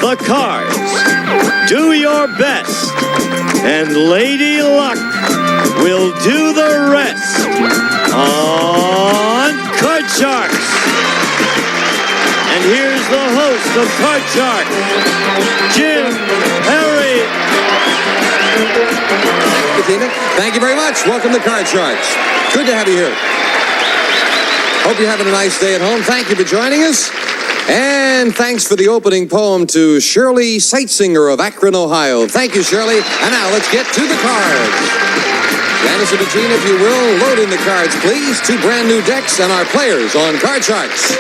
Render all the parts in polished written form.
the cards. Do your best, and Lady Luck will do the rest on Card Sharks. And here's the host of Card Sharks, Jim Harry. Thank you very much. Welcome to Card Sharks. Good to have you here. Hope you're having a nice day at home. Thank you for joining us. And thanks for the opening poem to Shirley Sightsinger of Akron, Ohio. Thank you, Shirley. And now let's get to the cards. Janice and Bettina, if you will, load in the cards, please. 2 brand new decks and our players on Card Sharks.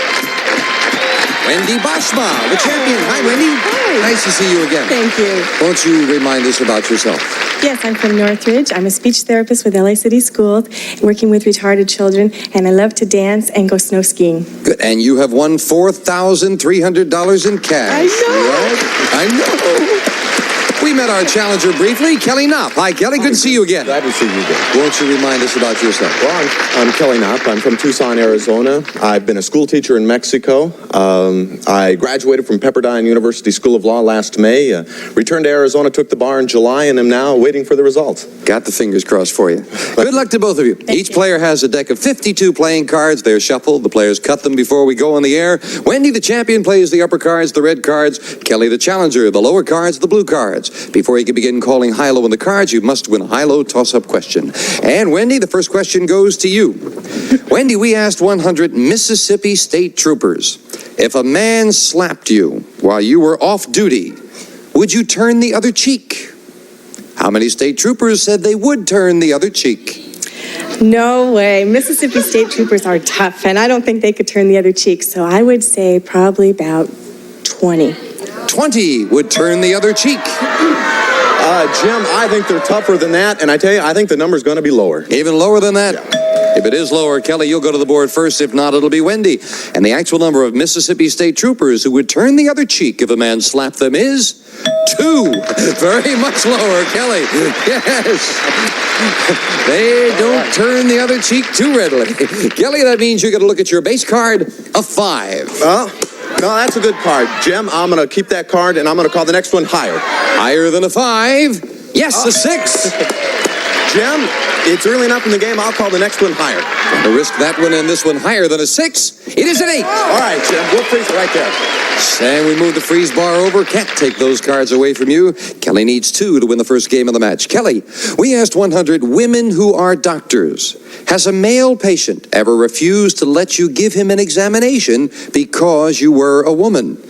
Wendy Boschma, the champion. Hi, Wendy. Hi. Nice to see you again. Thank you. Won't you remind us about yourself? Yes, I'm from Northridge. I'm a speech therapist with LA City Schools, working with retarded children, and I love to dance and go snow skiing. Good. And you have won $4,300 in cash. I know. Right? I know. We met our challenger briefly, Kelly Knopp. Hi, Kelly. Good to see you again. Glad to see you again. Won't you remind us about yourself? Well, I'm Kelly Knopp. I'm from Tucson, Arizona. I've been a school teacher in Mexico. I graduated from Pepperdine University School of Law last May. Returned to Arizona, took the bar in July, and am now waiting for the results. Got the fingers crossed for you. Good luck to both of you. Each player has a deck of 52 playing cards. They're shuffled. The players cut them before we go on the air. Wendy, the champion, plays the upper cards, the red cards. Kelly, the challenger, the lower cards, the blue cards. Before you can begin calling high-low on the cards, you must win a high-low toss-up question. And Wendy, the first question goes to you. Wendy, we asked 100 Mississippi State Troopers, if a man slapped you while you were off duty, would you turn the other cheek? How many state troopers said they would turn the other cheek? No way. Mississippi State Troopers are tough, and I don't think they could turn the other cheek, so I would say probably about 20. 20 would turn the other cheek. Jim, I think they're tougher than that, and I tell you, I think the number's going to be lower. Even lower than that? Yeah. If it is lower, Kelly, you'll go to the board first. If not, it'll be Wendy. And the actual number of Mississippi State Troopers who would turn the other cheek if a man slapped them is 2. Very much lower, Kelly. Yes. They don't turn the other cheek too readily. Kelly, that means you got to look at your base card, a 5. Well, no, that's a good card. Jim, I'm going to keep that card, and I'm going to call the next one higher. Higher than a 5? Yes, a 6. Jim, it's early enough in the game. I'll call the next one higher. To risk that one and this one higher than a 6, it is an 8. All right, Jim, we'll freeze it right there. And we move the freeze bar over. Can't take those cards away from you. Kelly needs 2 to win the first game of the match. Kelly, we asked 100 women who are doctors. Has a male patient ever refused to let you give him an examination because you were a woman?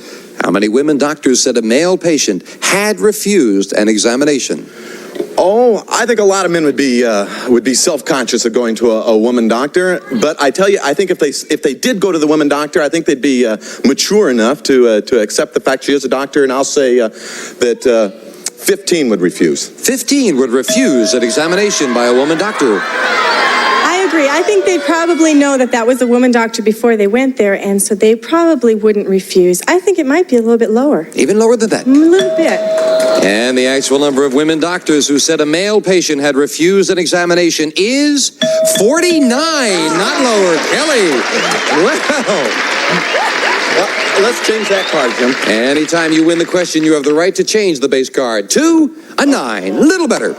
How many women doctors said a male patient had refused an examination? Oh, I think a lot of men would be self-conscious of going to a woman doctor. But I tell you, I think if they did go to the woman doctor, I think they'd be mature enough to accept the fact she is a doctor. And I'll say that 15 would refuse. 15 would refuse an examination by a woman doctor. I agree. I think they probably know that that was a woman doctor before they went there, and so they probably wouldn't refuse. I think it might be a little bit lower. Even lower than that? A little bit. And the actual number of women doctors who said a male patient had refused an examination is 49, not lower. Kelly, Well, let's change that card, Jim. anytime you win the question, you have the right to change the base card to a 9. Little better.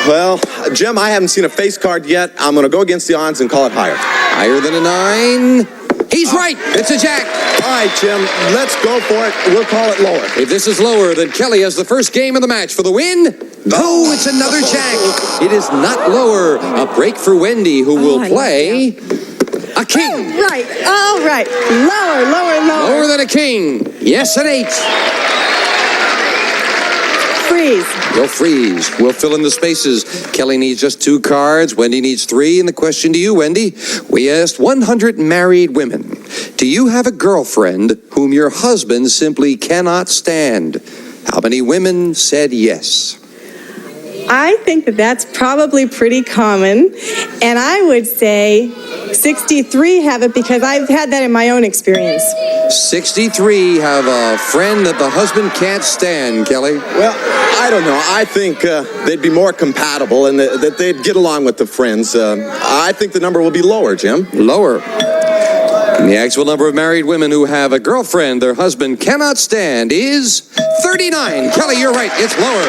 Well, Jim, I haven't seen a face card yet. I'm going to go against the odds and call it higher. Higher than a 9. He's right. It's a jack. All right, Jim, let's go for it. We'll call it lower. If this is lower, then Kelly has the first game of the match for the win. No, it's another jack. It is not lower. A break for Wendy, who will play a king. Right. All right. Lower. Lower than a king. Yes, an 8. Freeze. You'll freeze. We'll fill in the spaces. Kelly needs just 2 cards. Wendy needs 3. And the question to you, Wendy, we asked 100 married women. Do you have a girlfriend whom your husband simply cannot stand? How many women said yes? I think that that's probably pretty common, and I would say 63 have it because I've had that in my own experience. 63 have a friend that the husband can't stand, Kelly. Well, I don't know. I think they'd be more compatible and that they'd get along with the friends. I think the number will be lower, Jim. Lower. And the actual number of married women who have a girlfriend their husband cannot stand is 39. Kelly, you're right. It's lower.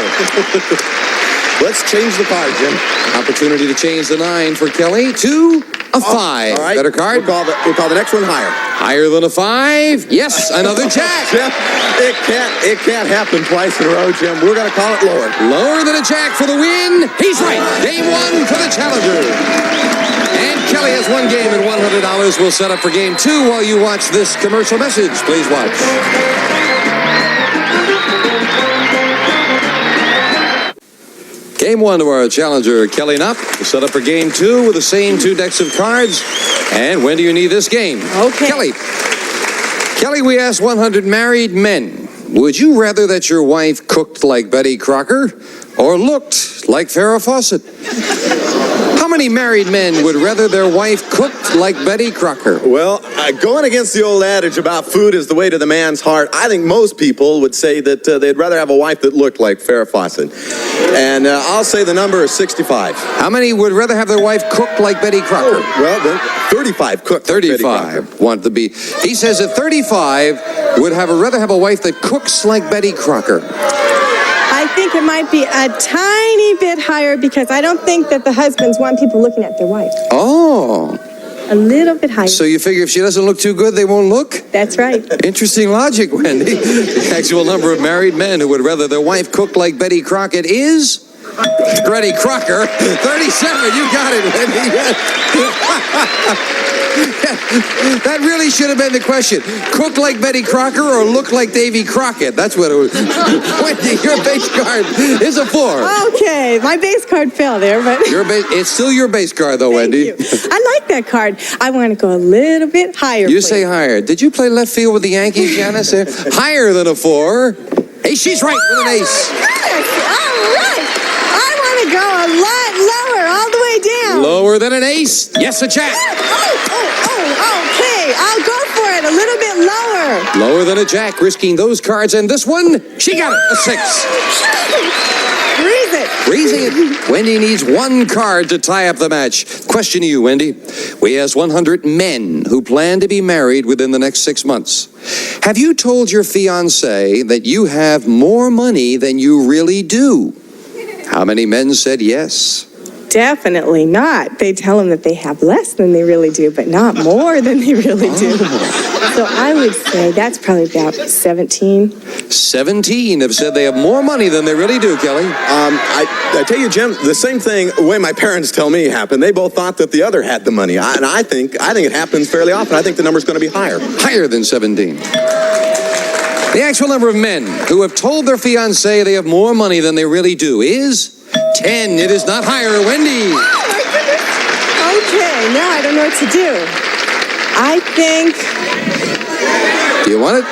Let's change the card, Jim. Opportunity to change the 9 for Kelly to a 5. All right. Better card? We'll call the next one higher. Higher than a 5? Yes, another jack. Jim, it can't happen twice in a row, Jim. We're going to call it lower. Lower than a jack for the win. He's right. Game 1 for the challenger. And Kelly has one game and $100. We'll set up for game 2 while you watch this commercial message. Please watch. Game 1 to our challenger, Kelly Knopp. We'll set up for game 2 with the same 2 decks of cards. And when do you need this game? Okay. Kelly, we asked 100 married men. Would you rather that your wife cooked like Betty Crocker or looked like Farrah Fawcett? How many married men would rather their wife cooked like Betty Crocker? Well, going against the old adage about food is the way to the man's heart, I think most people would say that they'd rather have a wife that looked like Farrah Fawcett. And I'll say the number is 65. How many would rather have their wife cooked like Betty Crocker? Well, then 35 cooked. 35 want to be. He says that 35 would rather have a wife that cooks like Betty Crocker. I think it might be a tiny bit higher because I don't think that the husbands want people looking at their wife. Oh. A little bit higher. So you figure if she doesn't look too good, they won't look? That's right. Interesting logic, Wendy. The actual number of married men who would rather their wife cook like Betty Crockett is... Betty Crocker, 37. You got it, Wendy. That really should have been the question. Cook like Betty Crocker or look like Davy Crockett? That's what it was. Wendy, your base card is a 4. Okay, my base card fell there, but... It's still your base card, though, Wendy. Thank you. I like that card. I want to go a little bit higher. You say higher. Did you play left field with the Yankees, Janice? Higher than a 4. Hey, she's right with an ace. All right. I want to go a lot lower, all the way down. Lower than an ace. Yes, a jack. Okay. I'll go for it a little bit lower. Lower than a jack, risking those cards. And this one, she got it, a 6. Raising it. Wendy needs 1 card to tie up the match. Question to you, Wendy. We asked 100 men who plan to be married within the next 6 months. Have you told your fiancé that you have more money than you really do? How many men said yes? Definitely not. They tell them that they have less than they really do, but not more than they really do. So I would say that's probably about 17. 17 have said they have more money than they really do, Kelly. I tell you, Jim, the same thing, the way my parents tell me happened. They both thought that the other had the money. And I think it happens fairly often. I think the number's going to be higher. Higher than 17. The actual number of men who have told their fiancé they have more money than they really do is 10. It is not higher. Wendy. Oh, my goodness. Okay, now I don't know what to do. I think... Do you want it?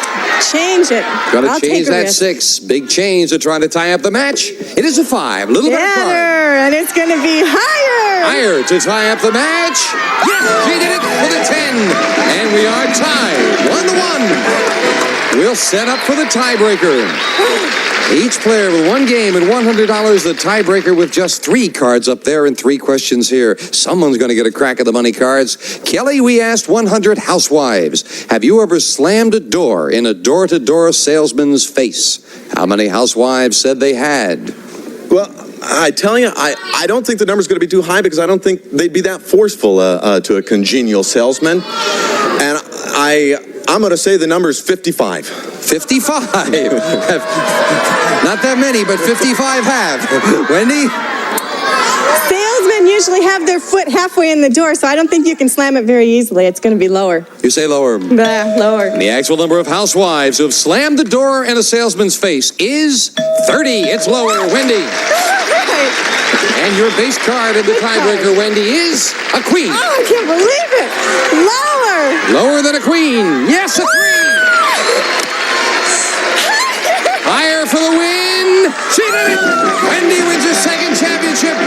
Change it. Gotta change that 6. Big change to try to tie up the match. It is a 5. Little bit of card. And it's going to be higher. Higher to tie up the match. Yes, she did it for the 10. And we are tied. 1-1. We'll set up for the tiebreaker. Each player with 1 game and $100. The tiebreaker with just 3 cards up there and 3 questions here. Someone's going to get a crack at the money cards. Kelly, we asked 100 housewives. Have you ever slammed a door in a door-to-door salesman's face? How many housewives said they had? Well, I tell you, I don't think the number's going to be too high because I don't think they'd be that forceful to a congenial salesman. And I'm going to say the number's 55. 55. Not that many, but 55 have. Wendy? Salesmen usually have their foot halfway in the door, so I don't think you can slam it very easily. It's going to be lower. You say lower. Lower. And the actual number of housewives who have slammed the door in a salesman's face is 30. It's lower. Wendy. And your base card in the tiebreaker, Wendy, is a queen. Oh, I can't believe it. Lower. Lower than a queen. Yes, a 3. Higher for the win. She did it. Wendy wins her 2nd championship.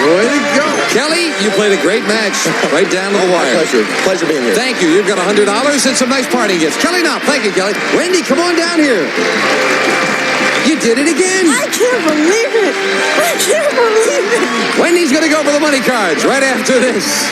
Way to go. Kelly, you played a great match. Right down to the wire. Pleasure being here. Thank you. You've got $100 and some nice party gifts. Kelly Knopp. Thank you, Kelly. Wendy, come on down here. You did it again. I can't believe it. I can't believe it. Wendy's going to go for the money cards right after this.